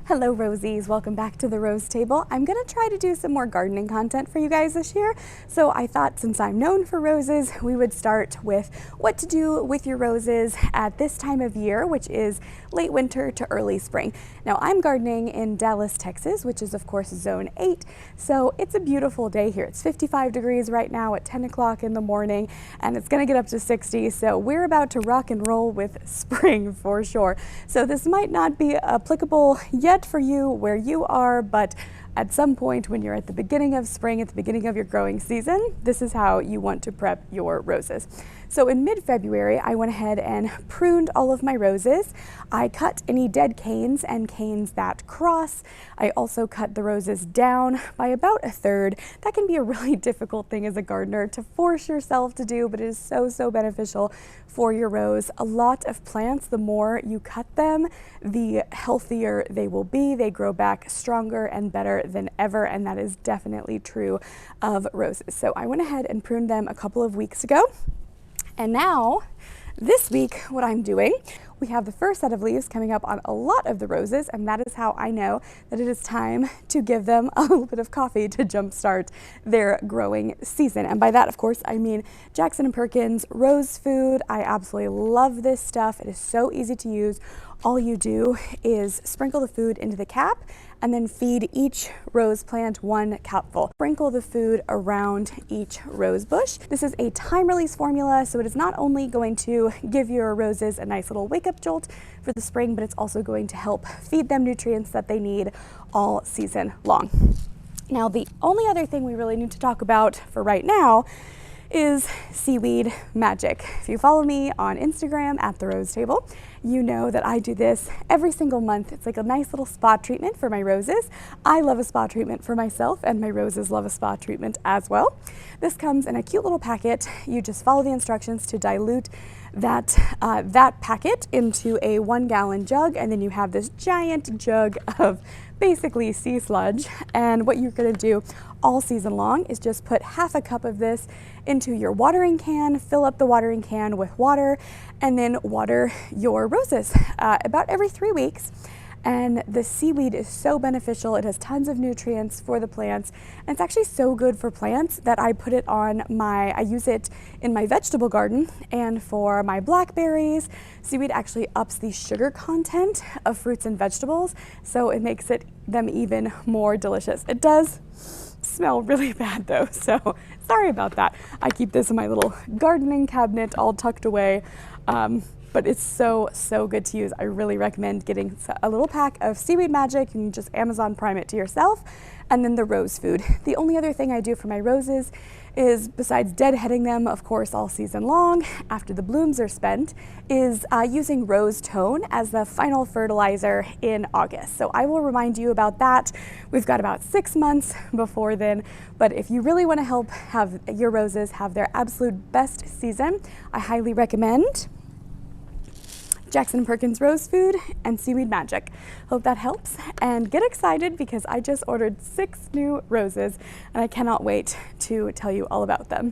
Hello Rosies, welcome back to the Rose Table. I'm gonna try to do some more gardening content for you guys this year. So I thought since I'm known for roses, we would start with what to do with your roses at this time of year, which is late winter to early spring. Now I'm gardening in Dallas, Texas, which is of course zone 8. So it's a beautiful day here. It's 55 degrees right now at 10 o'clock in the morning, and it's gonna get up to 60. So we're about to rock and roll with spring for sure. So this might not be applicable yet for you where you are, but at some point when you're at the beginning of spring, at the beginning of your growing season, this is how you want to prep your roses. So in mid-February, I went ahead and pruned all of my roses. I cut any dead canes and canes that cross. I also cut the roses down by about a third. That can be a really difficult thing as a gardener to force yourself to do, but it is so beneficial for your rose. A lot of plants, the more you cut them, the healthier they will be. They grow back stronger and better than ever, and that is definitely true of roses. So I went ahead and pruned them a couple of weeks ago. And now, this week, what I'm doing, we have the first set of leaves coming up on a lot of the roses, and that is how I know that it is time to give them a little bit of coffee to jumpstart their growing season. And by that, of course, I mean Jackson & Perkins Rose Food. I absolutely love this stuff. It is so easy to use. All you do is sprinkle the food into the cap and then feed each rose plant 1 cupful. Sprinkle the food around each rose bush. This is a time release formula, so it is not only going to give your roses a nice little wake up jolt for the spring, but it's also going to help feed them nutrients that they need all season long. Now, the only other thing we really need to talk about for right now is Seaweed Magic. If you follow me on Instagram at The Rose Table, you know that I do this every single month. It's like a nice little spa treatment for my roses. I love a spa treatment for myself, and my roses love a spa treatment as well. This comes in a cute little packet. You just follow the instructions to dilute that packet into a 1-gallon jug, and then you have this giant jug of basically sea sludge. And what you're gonna do all season long is just put half a cup of this into your watering can, fill up the watering can with water, and then water your roses about every 3 weeks. And the seaweed is so beneficial. It has tons of nutrients for the plants. And it's actually so good for plants that I put it on I use it in my vegetable garden. And for my blackberries, seaweed actually ups the sugar content of fruits and vegetables, so it makes them even more delicious. It does smell really bad though, so sorry about that. I keep this in my little gardening cabinet all tucked away. But it's so good to use. I really recommend getting a little pack of Seaweed Magic. You can just Amazon Prime it to yourself, and then the rose food. The only other thing I do for my roses is, besides deadheading them, of course, all season long, after the blooms are spent, is using rose tone as the final fertilizer in August. So I will remind you about that. We've got about 6 months before then, but if you really want to help have your roses have their absolute best season, I highly recommend Jackson & Perkins Rose Food and Seaweed Magic. Hope that helps, and get excited because I just ordered 6 new roses and I cannot wait to tell you all about them.